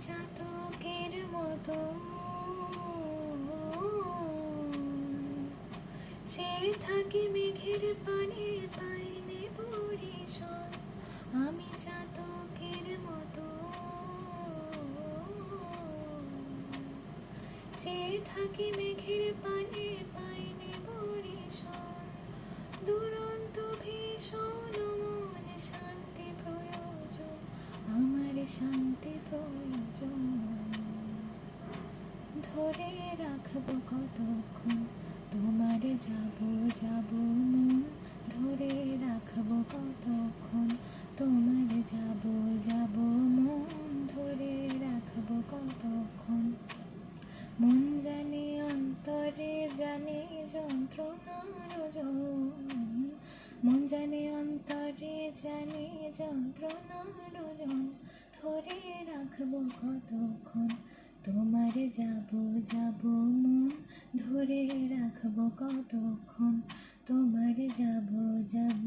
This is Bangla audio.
চাতকের মতো চেয়ে থাকি মেঘের পানে, পাইনে পরিশন। আমি চাতকের মতো চেয়ে থাকি মেঘের পানে, পাইনে পরিশন। দুরন্ত ভীষণ মন শান্তি প্রয়োজন, আমার শান্তি প্রয়োজন। ধরে রাখবো কতক্ষণ তোমার যাব যাব মন, ধরে রাখবো কতক্ষণ তোমার যাব যাব মন, ধরে রাখবো কতক্ষণ। মন জানে অন্তরে জানে যন্ত্রণার ওজন, মন জানে অন্তরে জানে যন্ত্রণার ওজন। ধরে রাখবো কতক্ষণ তোমার যাব যাব মন, ধরে রাখবো কতক্ষণ তোমার যাব যাব